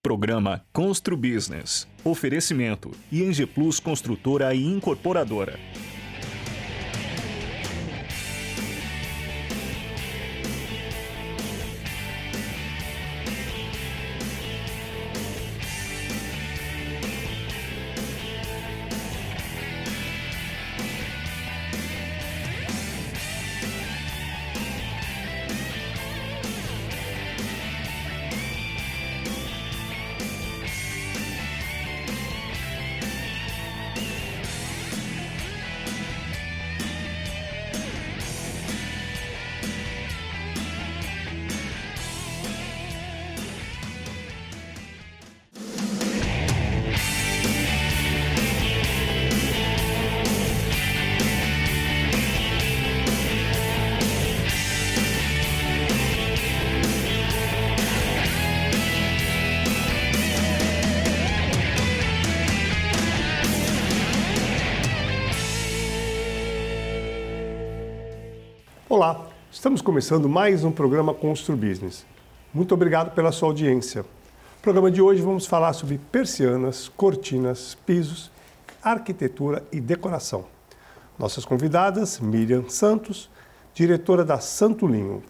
programa Constru Business. Oferecimento ING Plus Construtora e Incorporadora. Olá, estamos começando mais um programa Constru Business. Muito obrigado pela sua audiência. No programa de hoje vamos falar sobre persianas, cortinas, pisos, arquitetura e decoração. Nossas convidadas, Miriam Santos, diretora da Santo Linho,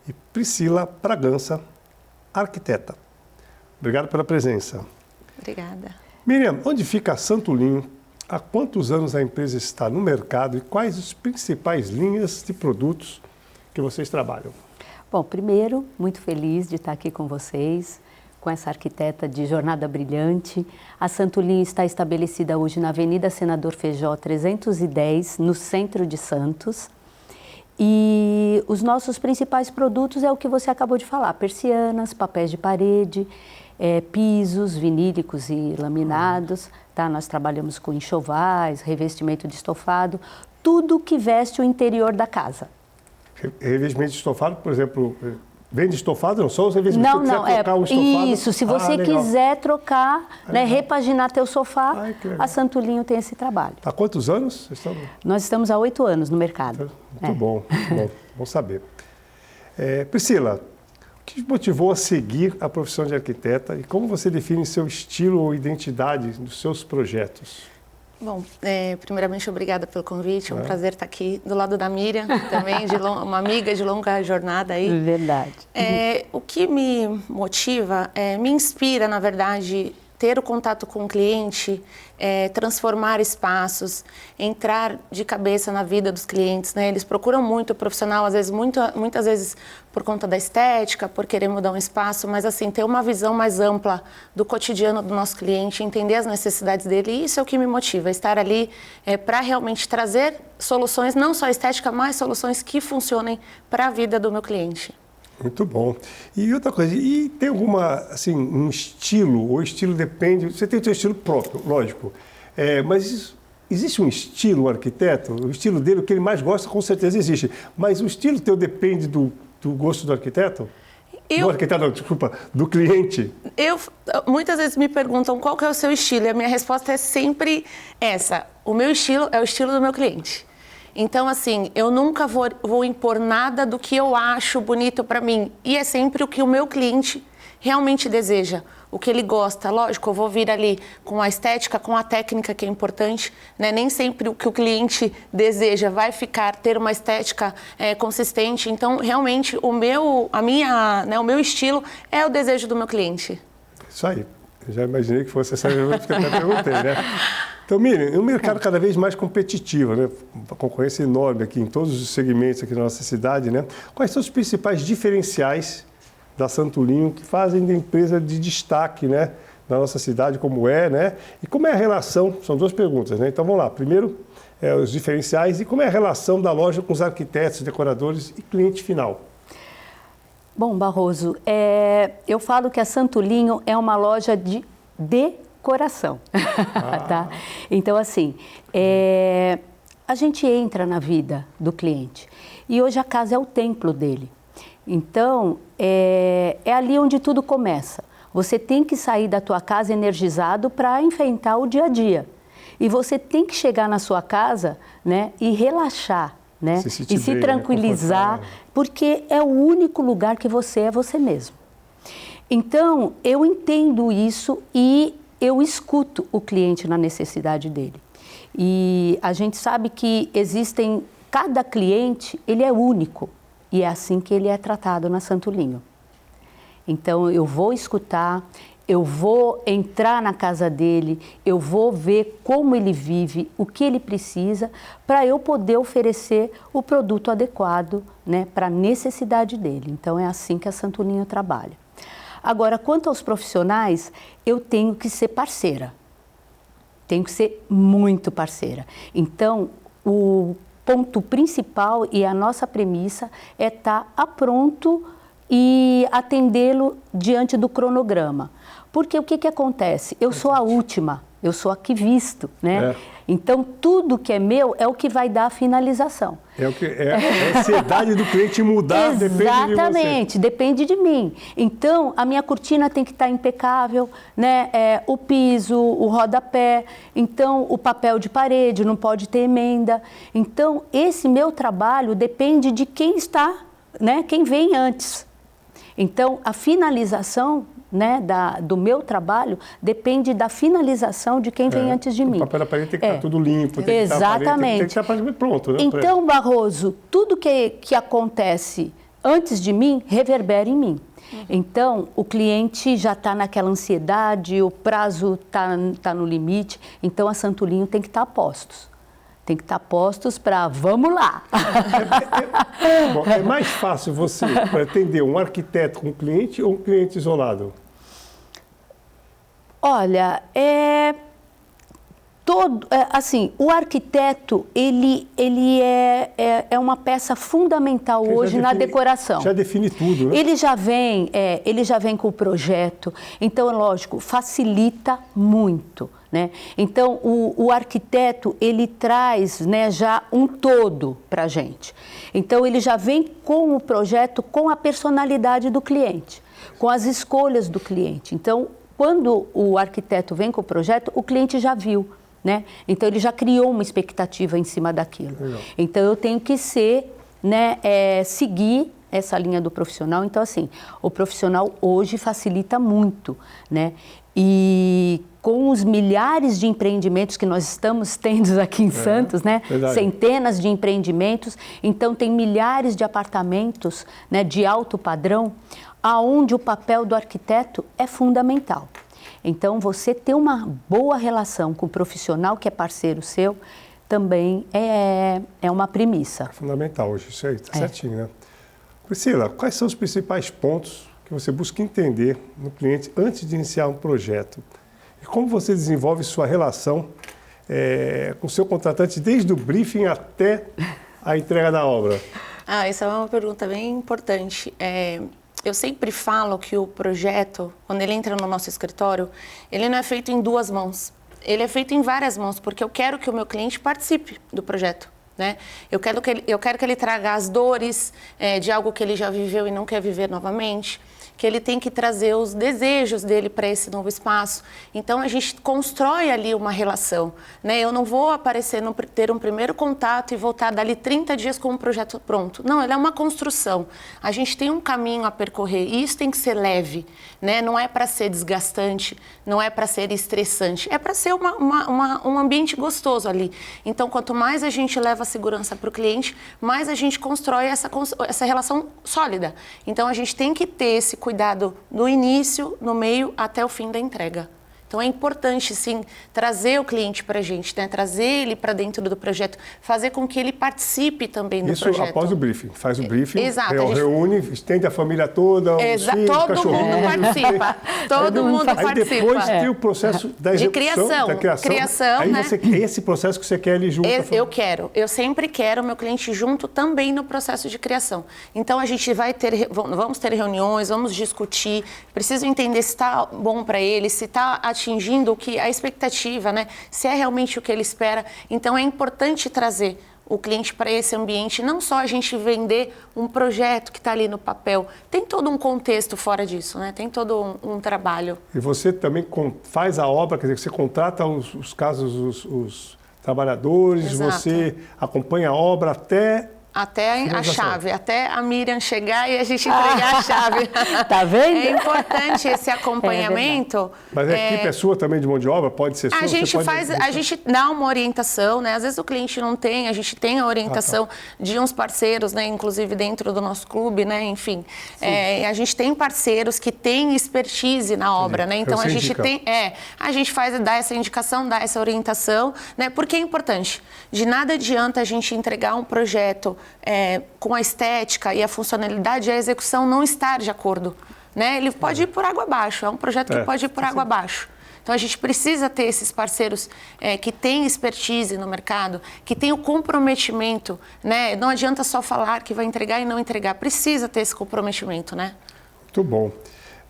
e Priscila Bragança, arquiteta. Obrigado pela presença. Obrigada. Miriam, onde fica a Santo Linho? Há quantos anos a empresa está no mercado e quais as principais linhas de produtos que vocês trabalham? Bom, primeiro, muito feliz de estar aqui com vocês, com essa arquiteta de jornada brilhante. A Santo Linho está estabelecida hoje na Avenida Senador Feijó 310, no centro de Santos. E os nossos principais produtos é o que você acabou de falar, persianas, papéis de parede, pisos vinílicos e laminados, tá? Nós trabalhamos com enxovais, revestimento de estofado, tudo que veste o interior da casa. Revestimento de estofado, por exemplo, vende estofado, não só os revestimentos? Não, trocar o estofado? Isso, se você quiser trocar, repaginar teu sofá, a Santo Linho tem esse trabalho. Há quantos anos? Nós estamos há 8 anos no mercado. Muito bom, bom saber. Priscila, o que te motivou a seguir a profissão de arquiteta e como você define seu estilo ou identidade nos seus projetos? Bom, primeiramente, obrigada pelo convite. É um prazer estar aqui do lado da Miriam, também, uma amiga de longa jornada aí. Verdade. O que me motiva, me inspira, na verdade, ter o contato com o cliente, transformar espaços, entrar de cabeça na vida dos clientes, né? Eles procuram muito o profissional, às vezes, muitas vezes por conta da estética, por querer mudar um espaço, mas assim, ter uma visão mais ampla do cotidiano do nosso cliente, entender as necessidades dele, e isso é o que me motiva, estar ali para realmente trazer soluções, não só estética, mas soluções que funcionem para a vida do meu cliente. Muito bom. E outra coisa, e tem alguma, assim, um estilo, ou estilo depende, você tem o seu estilo próprio, lógico, mas existe um estilo, um arquiteto, o estilo dele, o que ele mais gosta, com certeza existe, mas o estilo teu depende do gosto do arquiteto? Do arquiteto, não, desculpa, do cliente? Muitas vezes me perguntam qual que é o seu estilo, e a minha resposta é sempre essa, o meu estilo é o estilo do meu cliente. Então, assim, eu nunca vou impor nada do que eu acho bonito para mim. E é sempre o que o meu cliente realmente deseja, o que ele gosta. Lógico, eu vou vir ali com a estética, com a técnica, que é importante, né? Nem sempre o que o cliente deseja vai ter uma estética consistente. Então, realmente, o meu estilo é o desejo do meu cliente. Isso aí. Eu já imaginei que fosse essa pergunta que eu até perguntei, né? Então, Miriam, é um mercado cada vez mais competitivo, né? Uma concorrência enorme aqui em todos os segmentos aqui na nossa cidade, né? Quais são os principais diferenciais da Santo Linho que fazem da empresa de destaque, né? Na nossa cidade, como né? E como é a relação, são duas perguntas, né? Então, vamos lá. Primeiro, os diferenciais e como é a relação da loja com os arquitetos, decoradores e cliente final. Bom, Barroso, eu falo que a Santo Linho é uma loja de decoração, tá? Então, assim, a gente entra na vida do cliente e hoje a casa é o templo dele. Então, é ali onde tudo começa. Você tem que sair da tua casa energizado para enfrentar o dia a dia. E você tem que chegar na sua casa, né, e relaxar, né, e se tranquilizar, porque é o único lugar que você é você mesmo. Então, eu entendo isso e eu escuto o cliente na necessidade dele. E a gente sabe que cada cliente, ele é único e é assim que ele é tratado na Santo Linho. Então, eu vou escutar, eu vou entrar na casa dele, eu vou ver como ele vive, o que ele precisa, para eu poder oferecer o produto adequado, né, para a necessidade dele. Então, é assim que a Santo Linho trabalha. Agora, quanto aos profissionais, eu tenho que ser parceira. Tenho que ser muito parceira. Então, o ponto principal e a nossa premissa é estar pronto e atendê-lo diante do cronograma. Porque o que acontece? Eu sou a última, eu sou a que visto, né? Então, tudo que é meu é o que vai dar a finalização. A ansiedade do cliente mudar depende de você. Exatamente, depende de mim. Então, a minha cortina tem que estar impecável, né? O piso, o rodapé, então o papel de parede não pode ter emenda. Então, esse meu trabalho depende de quem está, né? Quem vem antes. Então, a finalização, né, do meu trabalho depende da finalização de quem vem antes de mim. O papel da parede tem que estar tudo limpo, tem Exatamente. que estar pronto. Né, então, Barroso, tudo que acontece antes de mim reverbera em mim. Então, o cliente já está naquela ansiedade, o prazo está no limite, então a Santo Linho tem que estar a postos. Tem que estar postos para vamos lá. Bom, é mais fácil você atender um arquiteto com um cliente ou um cliente isolado? Olha, assim, o arquiteto, ele é uma peça fundamental hoje na decoração. Já define tudo, né? Ele já vem com o projeto, então, lógico, facilita muito, né? Então, o arquiteto, ele traz, né, já um todo para a gente. Então, ele já vem com o projeto, com a personalidade do cliente, com as escolhas do cliente. Então, quando o arquiteto vem com o projeto, o cliente já viu, né? Então, ele já criou uma expectativa em cima daquilo. Legal. Então, eu tenho que seguir essa linha do profissional. Então, assim, o profissional hoje facilita muito, né? E com os milhares de empreendimentos que nós estamos tendo aqui em Santos, né? Verdade. Centenas de empreendimentos, então tem milhares de apartamentos, né, de alto padrão, aonde o papel do arquiteto é fundamental. Então, você ter uma boa relação com o profissional que é parceiro seu também é uma premissa. É fundamental hoje, isso aí, está certinho, né? Priscila, quais são os principais pontos que você busca entender no cliente antes de iniciar um projeto? E como você desenvolve sua relação com o seu contratante desde o briefing até a entrega da obra? Essa é uma pergunta bem importante. Eu sempre falo que o projeto, quando ele entra no nosso escritório, ele não é feito em duas mãos. Ele é feito em várias mãos, porque eu quero que o meu cliente participe do projeto, né? Eu quero que ele traga as dores de algo que ele já viveu e não quer viver novamente, que ele tem que trazer os desejos dele para esse novo espaço. Então, a gente constrói ali uma relação, né? Eu não vou aparecer, ter um primeiro contato e voltar dali 30 dias com um projeto pronto. Não, ele é uma construção. A gente tem um caminho a percorrer e isso tem que ser leve, né? Não é para ser desgastante, não é para ser estressante, é para ser um ambiente gostoso ali. Então, quanto mais a gente leva a segurança para o cliente, mais a gente constrói essa relação sólida. Então, a gente tem que ter esse cuidado no início, no meio, até o fim da entrega. Então, é importante, sim, trazer o cliente para a gente, né? Trazer ele para dentro do projeto, fazer com que ele participe também do projeto. Isso após o briefing. Faz o briefing, Exato, reúne, estende a família toda, os filhos, todo mundo participa. Todo mundo participa. Aí depois tem o processo da execução, da criação. Aí né? Esse processo que você quer ele junto. Eu sempre quero o meu cliente junto também no processo de criação. Então, a gente vamos ter reuniões, vamos discutir, preciso entender se está bom para ele, se está atingindo a expectativa, né? Se é realmente o que ele espera. Então, é importante trazer o cliente para esse ambiente, não só a gente vender um projeto que está ali no papel, tem todo um contexto fora disso, né? Tem todo um trabalho. E você também faz a obra, quer dizer, você contrata os trabalhadores, Exato. Você acompanha a obra até até a chave, até a Miriam chegar e a gente entregar a chave. Tá vendo? É importante esse acompanhamento. Mas a equipe é sua também de mão de obra? Pode ser sua? A gente dá uma orientação, né? Às vezes o cliente não tem, a gente tem a orientação de uns parceiros, né? Inclusive dentro do nosso clube, né? Enfim, a gente tem parceiros que têm expertise na obra, né? Então a gente dá essa indicação, dá essa orientação, né? Porque é importante. De nada adianta a gente entregar um projeto com a estética e a funcionalidade e a execução não estar de acordo, né? Ele pode ir por água abaixo, é um projeto que pode ir por água abaixo. Então, a gente precisa ter esses parceiros que têm expertise no mercado, que têm o comprometimento, né? Não adianta só falar que vai entregar e não entregar, precisa ter esse comprometimento, né? Muito bom.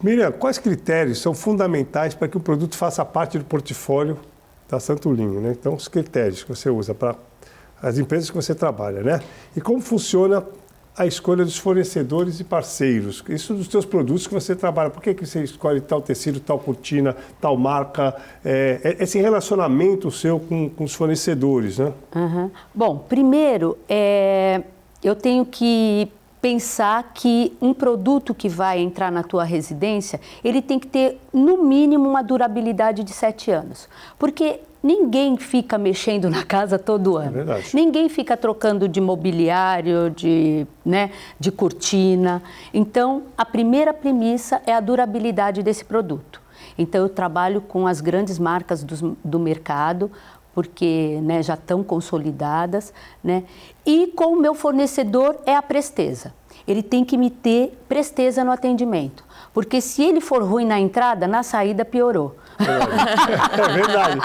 Miriam, quais critérios são fundamentais para que o produto faça parte do portfólio da Santolinho, né? Então, os critérios que você usa para as empresas que você trabalha, né? E como funciona a escolha dos fornecedores e parceiros? Isso dos seus produtos que você trabalha. Por que você escolhe tal tecido, tal cortina, tal marca? Esse relacionamento seu com os fornecedores, né? Uhum. Bom, primeiro, eu tenho que pensar que um produto que vai entrar na tua residência, ele tem que ter, no mínimo, uma durabilidade de 7 anos. Porque ninguém fica mexendo na casa todo ano. É verdade. Ninguém fica trocando de mobiliário, de cortina. Então, a primeira premissa é a durabilidade desse produto. Então, eu trabalho com as grandes marcas do mercado, porque já estão consolidadas, né? E com o meu fornecedor é a presteza. Ele tem que me ter presteza no atendimento, porque se ele for ruim na entrada, na saída piorou. É verdade.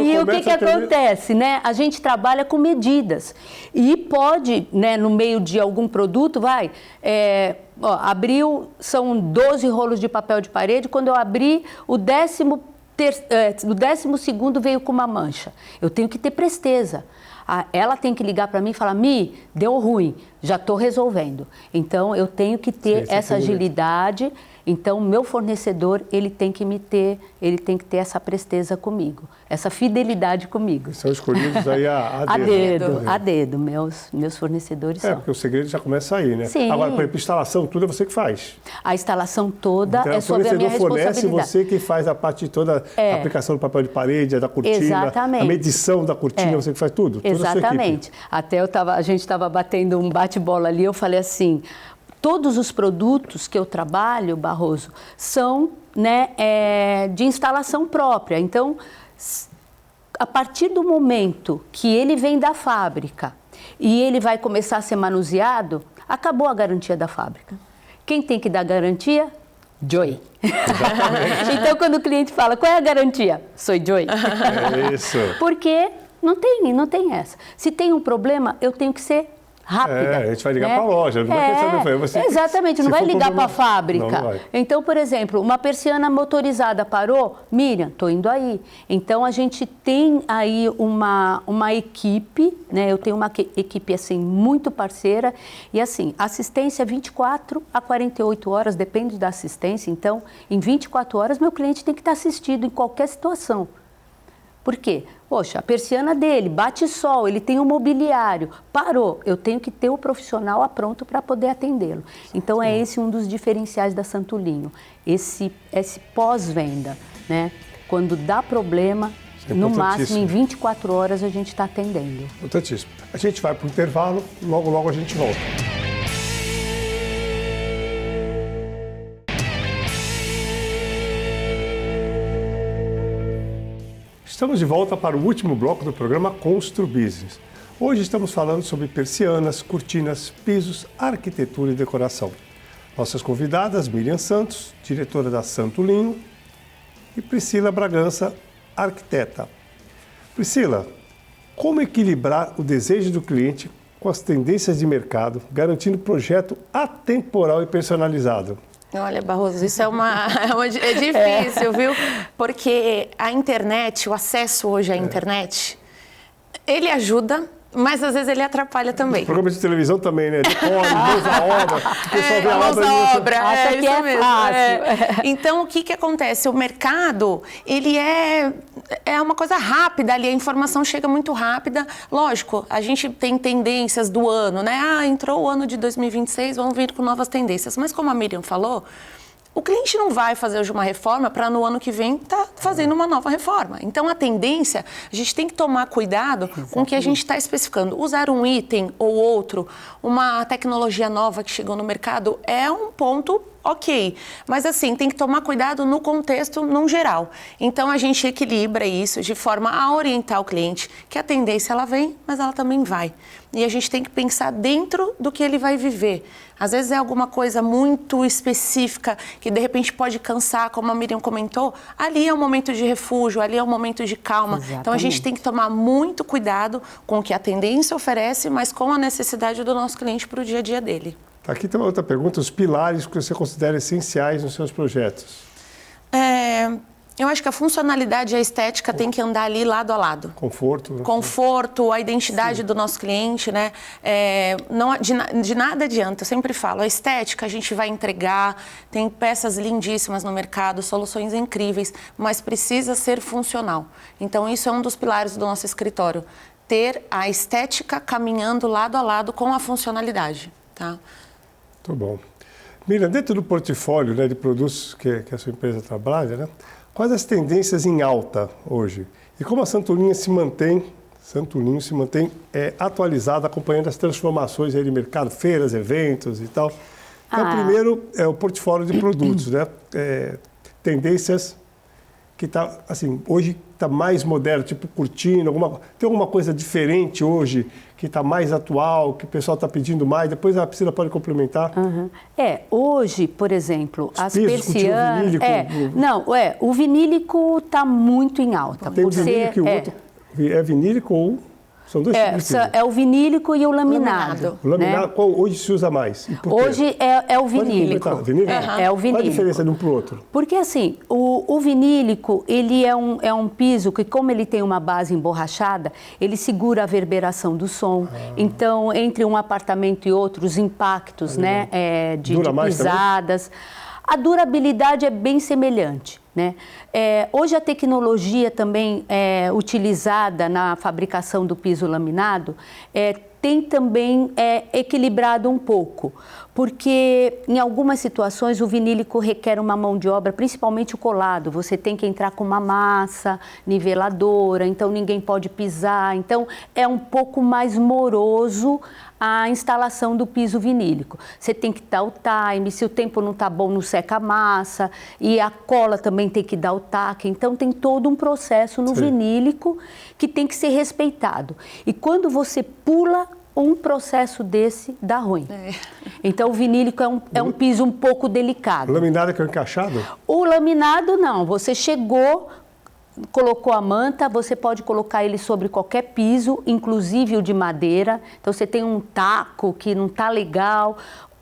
E o que acontece, né? A gente trabalha com medidas e pode, né, no meio de algum produto, abriu, são 12 rolos de papel de parede, quando eu abri o 12º veio com uma mancha. Eu tenho que ter presteza. Ela tem que ligar para mim e falar: Mi, deu ruim, já estou resolvendo. Então, eu tenho que ter essa agilidade. Então, meu fornecedor, ele tem que ter essa presteza comigo, essa fidelidade comigo. São escolhidos aí a dedo. A dedo, meus fornecedores são. Porque o segredo já começa aí, né? Sim. Agora, por exemplo, instalação, tudo é você que faz. A instalação toda então, é sobre a minha responsabilidade. O fornecedor fornece, você que faz a parte toda, a aplicação do papel de parede, da cortina, exatamente, a medição da cortina, você que faz tudo. Exatamente. Até a gente estava batendo um bate-bola ali, eu falei assim: todos os produtos que eu trabalho, Barroso, são de instalação própria. Então, a partir do momento que ele vem da fábrica e ele vai começar a ser manuseado, acabou a garantia da fábrica. Quem tem que dar garantia? Joy. Então, quando o cliente fala: qual é a garantia? Sou Joy. É isso. Porque não tem essa. Se tem um problema, eu tenho que ser rápida. A gente vai ligar para a loja, não vai pensar exatamente, não vai ligar para a fábrica. Não vai. Então, por exemplo, uma persiana motorizada parou, Miriam, estou indo aí. Então, a gente tem aí uma equipe, né? Eu tenho uma equipe assim muito parceira e assim, assistência 24 a 48 horas, depende da assistência. Então, em 24 horas, meu cliente tem que estar assistido em qualquer situação. Por quê? Poxa, a persiana dele, bate sol, ele tem um mobiliário, parou, eu tenho que ter o profissional pronto para poder atendê-lo. Então, é esse um dos diferenciais da Santolinho, esse pós-venda, né? Quando dá problema, no máximo em 24 horas a gente está atendendo. Importantíssimo. A gente vai para o intervalo, logo a gente volta. Estamos de volta para o último bloco do programa Constru Business. Hoje estamos falando sobre persianas, cortinas, pisos, arquitetura e decoração. Nossas convidadas, Miriam Santos, diretora da Santolinho, e Priscila Bragança, arquiteta. Priscila, como equilibrar o desejo do cliente com as tendências de mercado, garantindo projeto atemporal e personalizado? Olha, Barroso, isso é difícil, viu? Porque a internet, o acesso hoje à internet, ele ajuda, Mas às vezes ele atrapalha também. Programa de televisão também, né? Decore, mãos à obra. O pessoal vê a mãos obra à obra, acha que isso é mesmo. fácil. Então, o que acontece? O mercado, ele é uma coisa rápida ali, a informação chega muito rápida. Lógico, a gente tem tendências do ano, né? Entrou o ano de 2026, vamos vir com novas tendências. Mas como a Miriam falou, o cliente não vai fazer hoje uma reforma para no ano que vem estar fazendo uma nova reforma. Então, a tendência, a gente tem que tomar cuidado com o que a gente está especificando. Usar um item ou outro, uma tecnologia nova que chegou no mercado, é um ponto ok. Mas, assim, tem que tomar cuidado no contexto, no geral. Então, a gente equilibra isso de forma a orientar o cliente, que a tendência ela vem, mas ela também vai. E a gente tem que pensar dentro do que ele vai viver. Às vezes é alguma coisa muito específica que de repente pode cansar, como a Miriam comentou. Ali é um momento de refúgio, ali é um momento de calma. Exatamente. Então a gente tem que tomar muito cuidado com o que a tendência oferece, mas com a necessidade do nosso cliente para o dia a dia dele. Aqui tem uma outra pergunta, os pilares que você considera essenciais nos seus projetos. Eu acho que a funcionalidade e a estética tem que andar ali lado a lado. Conforto. Né? Conforto, a identidade do nosso cliente, né? Não, de nada adianta, eu sempre falo, a estética a gente vai entregar, tem peças lindíssimas no mercado, soluções incríveis, mas precisa ser funcional. Então, isso é um dos pilares do nosso escritório, ter a estética caminhando lado a lado com a funcionalidade, tá? Muito bom. Miriam, dentro do portfólio, né, de produtos que a sua empresa trabalha, né? Quais as tendências em alta hoje? E como a Santolinha se mantém atualizada, acompanhando as transformações aí de mercado, feiras, eventos e tal? Então, primeiro é o portfólio de produtos, né? Tendências que está, assim, hoje está mais moderno, tipo cortina, tem alguma coisa diferente hoje que está mais atual, que o pessoal está pedindo mais? Depois a Priscila pode complementar. Uhum. Hoje, por exemplo, as pisos, persianas... o vinílico está muito em alta. Tem o vinílico e o outro. É vinílico ou... São dois tipos de piso. É o vinílico e o laminado. O laminado, né? qual hoje se usa mais? Hoje é o vinílico. Vinílico? É o vinílico. Qual a diferença de um para o outro? Porque assim, o vinílico, ele é um piso que, como ele tem uma base emborrachada, ele segura a reverberação do som. Então, entre um apartamento e outro, os impactos, né, de pisadas. A durabilidade é bem semelhante, né? Hoje a tecnologia também utilizada na fabricação do piso laminado tem também equilibrado um pouco, porque em algumas situações o vinílico requer uma mão de obra, principalmente o colado. Você tem que entrar com uma massa niveladora, então ninguém pode pisar, então é um pouco mais moroso a instalação do piso vinílico. Você tem que dar o time, se o tempo não está bom, não seca a massa, e a cola também tem que dar o taque. Então, tem todo um processo no vinílico que tem que ser respeitado. E quando você pula um processo desse, dá ruim. Então, o vinílico é um piso um pouco delicado. O laminado é que é encaixado? O laminado, não. Você chegou... colocou a manta, você pode colocar ele sobre qualquer piso, inclusive o de madeira. Então, você tem um taco que não está legal,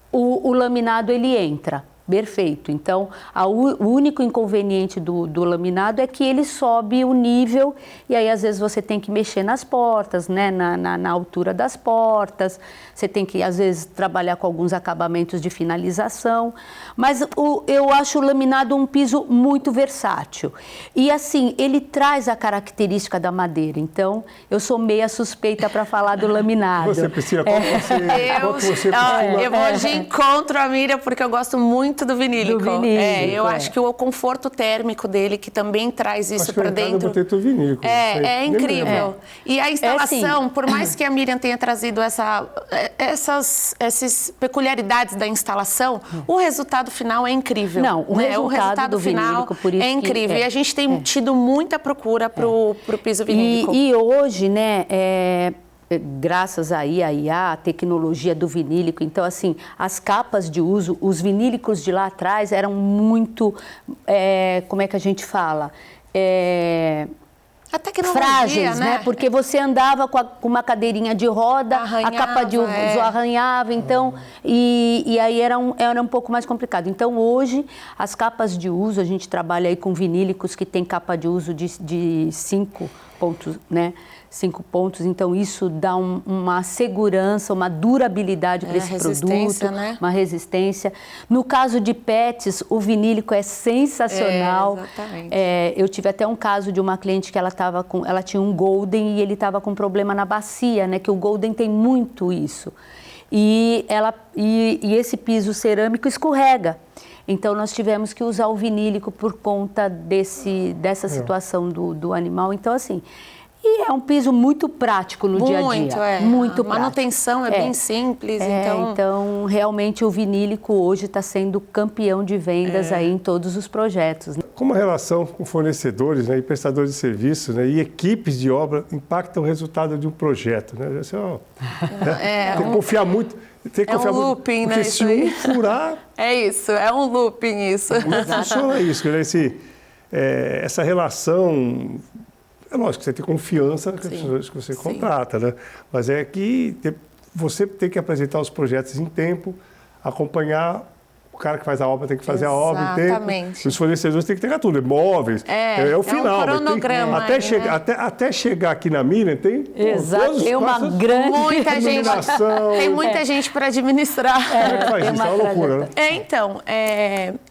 o laminado ele entra. Perfeito. Então, o único inconveniente do laminado é que ele sobe o nível e aí, às vezes, você tem que mexer nas portas, né? Na altura das portas. Você tem que, às vezes, trabalhar com alguns acabamentos de finalização. Mas eu acho o laminado um piso muito versátil. E, assim, ele traz a característica da madeira. Então, eu sou meia suspeita para falar do laminado. Você, Priscila, qual você eu vou de encontro à Miriam, porque eu gosto muito do vinílico. Eu acho que o conforto térmico dele, que também traz isso para dentro. Eu vinílico, é incrível. E a instalação, por mais que a Miriam tenha trazido essas peculiaridades da instalação, o resultado final é incrível. Não, o resultado do final vinílico, por isso é incrível. E a gente tem tido muita procura para o piso vinílico. E hoje, né, graças aí à IA, a tecnologia do vinílico, então assim, as capas de uso, os vinílicos de lá atrás eram muito, como é que a gente fala? A tecnologia, frágeis, né? Porque você andava com uma cadeirinha de roda, a capa de uso arranhava, então, e aí era um pouco mais complicado. Então, hoje, as capas de uso, a gente trabalha aí com vinílicos que tem capa de uso de 5 pontos, né? 5 pontos, então isso dá uma segurança, uma durabilidade para esse produto, né? Uma resistência. No caso de PETs, o vinílico é sensacional. Exatamente. Eu tive até um caso de uma cliente que ela tinha um Golden e ele estava com problema na bacia, né? Que o Golden tem muito isso. E esse piso cerâmico escorrega. Então, nós tivemos que usar o vinílico por conta dessa situação do animal. Então, assim, e é um piso muito prático no dia a dia. Muito prático. A manutenção é bem simples. Então, realmente, o vinílico hoje está sendo campeão de vendas aí em todos os projetos. Como a relação com fornecedores, né, e prestadores de serviço, né, e equipes de obra impactam o resultado de um projeto, né? Tem que confiar muito. Tem que confiar muito, looping, porque né? se um furar... É um looping isso. Como funciona isso? Né? Essa relação... É lógico que você tem confiança nas pessoas que você contrata, né? Mas é que você tem que apresentar os projetos em tempo, acompanhar... O cara que faz a obra tem que fazer a obra em tempo. Exatamente. Os fornecedores têm que entregar tudo. É móveis. É o final. É um cronograma. Até chegar aqui na Miriam tem... Exato. Tem uma grande... Tem muita gente para administrar. Como é que faz isso? É uma loucura, né? Então,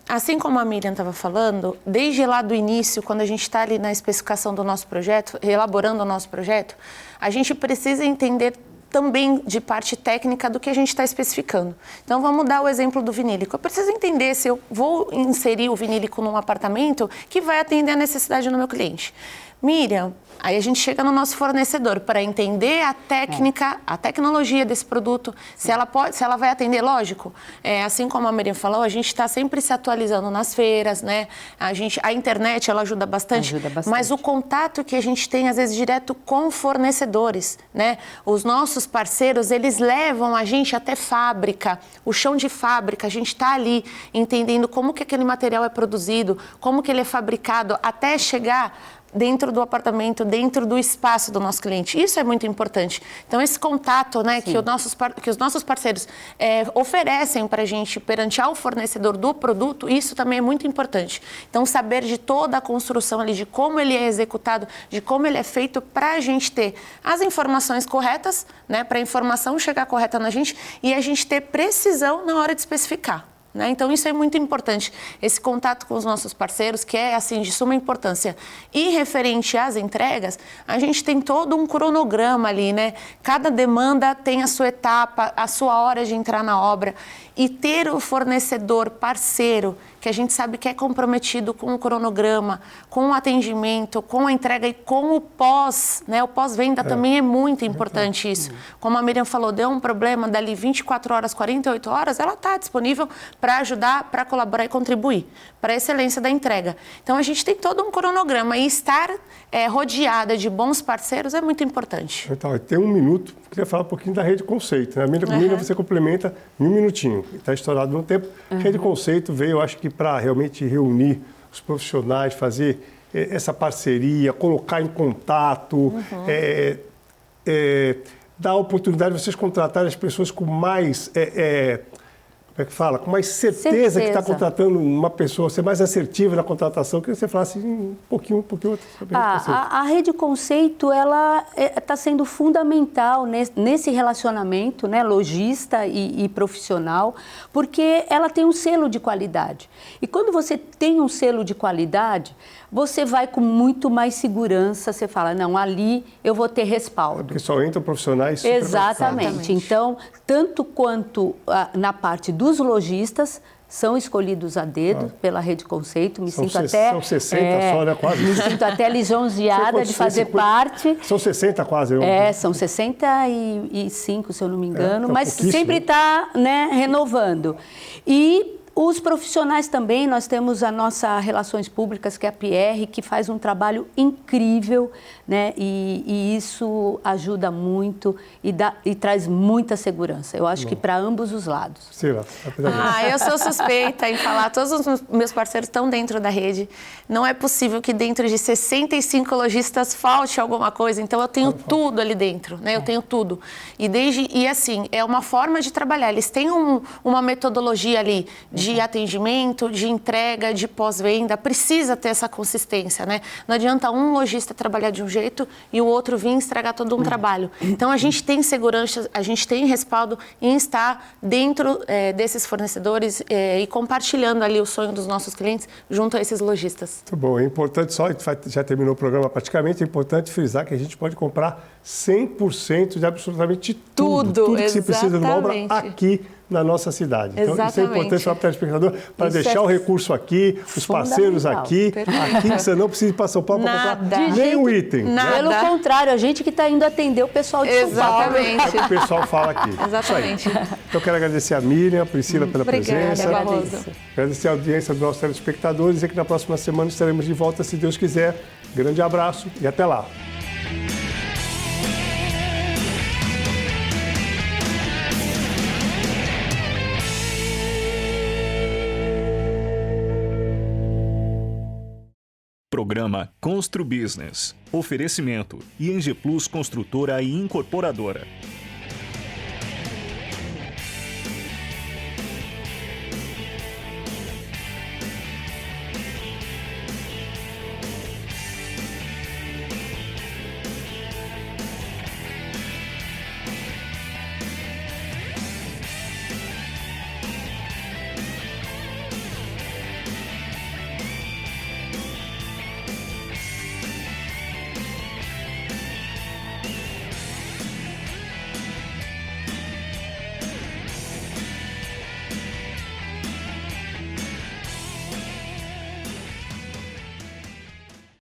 assim como a Miriam estava falando, desde lá do início, quando a gente está ali na especificação do nosso projeto, elaborando o nosso projeto, a gente precisa entender também de parte técnica do que a gente está especificando. Então, vamos dar o exemplo do vinílico. Eu preciso entender se eu vou inserir o vinílico num apartamento que vai atender a necessidade do meu cliente. Miriam, aí a gente chega no nosso fornecedor para entender a técnica, a tecnologia desse produto, se ela vai atender, lógico. Assim como a Miriam falou, a gente está sempre se atualizando nas feiras, né? A internet, ela ajuda bastante, mas o contato que a gente tem, às vezes, direto com fornecedores, né? Os nossos parceiros, eles levam a gente até fábrica, o chão de fábrica, a gente está ali entendendo como que aquele material é produzido, como que ele é fabricado, até chegar dentro do apartamento, dentro do espaço do nosso cliente. Isso é muito importante. Então, esse contato, né, que os nossos parceiros oferecem para a gente perante ao fornecedor do produto, isso também é muito importante. Então, saber de toda a construção ali, de como ele é executado, de como ele é feito, para a gente ter as informações corretas, né, para a informação chegar correta na gente e a gente ter precisão na hora de especificar. Né? Então, isso é muito importante, esse contato com os nossos parceiros, que é, assim, de suma importância. E referente às entregas, a gente tem todo um cronograma ali, né? Cada demanda tem a sua etapa, a sua hora de entrar na obra. E ter o fornecedor parceiro, que a gente sabe que é comprometido com o cronograma, com o atendimento, com a entrega e com o pós, né? O pós-venda também é muito importante isso. Como a Miriam falou, deu um problema, dali 24 horas, 48 horas, ela está disponível para ajudar, para colaborar e contribuir para a excelência da entrega. Então, a gente tem todo um cronograma e estar rodeada de bons parceiros é muito importante. Então, tem um minuto, queria falar um pouquinho da rede conceito. Né? A Miriam, você complementa em um minutinho, está estourado no tempo. Rede conceito veio, eu acho que para realmente reunir os profissionais, fazer essa parceria, colocar em contato, dar a oportunidade de vocês contratarem as pessoas com mais... como é que fala? Com mais certeza que está contratando uma pessoa, ser mais assertiva na contratação, que você falasse um pouquinho sobre a rede conceito, ela está sendo fundamental nesse relacionamento, né, lojista e profissional, porque ela tem um selo de qualidade. E quando você tem um selo de qualidade, você vai com muito mais segurança, você fala, não, ali eu vou ter respaldo. Porque só entram profissionais... Exatamente. Então, tanto quanto na parte dos lojistas, são escolhidos a dedo pela Rede Conceito. São 60 só, né? Quase. Me sinto até lisonjeada de fazer parte. São 60 quase. São 65, se eu não me engano, mas sempre está, né, renovando. E os profissionais também, nós temos a nossa Relações Públicas, que é a PR, que faz um trabalho incrível, né? E isso ajuda muito e traz muita segurança. Eu acho que para ambos os lados. Eu sou suspeita em falar, todos os meus parceiros estão dentro da rede. Não é possível que dentro de 65 lojistas falte alguma coisa, então eu tenho tudo ali dentro, né? Eu tenho tudo. E assim, é uma forma de trabalhar. Eles têm uma metodologia ali de atendimento, de entrega, de pós-venda, precisa ter essa consistência, né? Não adianta um lojista trabalhar de um jeito e o outro vir estragar todo um trabalho. Então, a gente tem segurança, a gente tem respaldo em estar dentro desses fornecedores e compartilhando ali o sonho dos nossos clientes junto a esses lojistas. Muito bom. É importante, já terminou o programa praticamente, é importante frisar que a gente pode comprar 100% de absolutamente tudo que você precisa de uma obra aqui na nossa cidade. Então, isso é importante para o telespectador, para deixar o recurso aqui, os parceiros aqui que você não precisa ir para São Paulo para comprar nenhum item. Pelo contrário, a gente que está indo atender o pessoal de São Paulo. Exatamente. É o que o pessoal fala aqui. Exatamente. Então, eu quero agradecer a Miriam, a Priscila pela presença. Barroso. Agradecer a audiência dos nossos telespectadores e dizer que na próxima semana estaremos de volta, se Deus quiser. Grande abraço e até lá. Programa Constru Business. Oferecimento ING Plus Construtora e Incorporadora.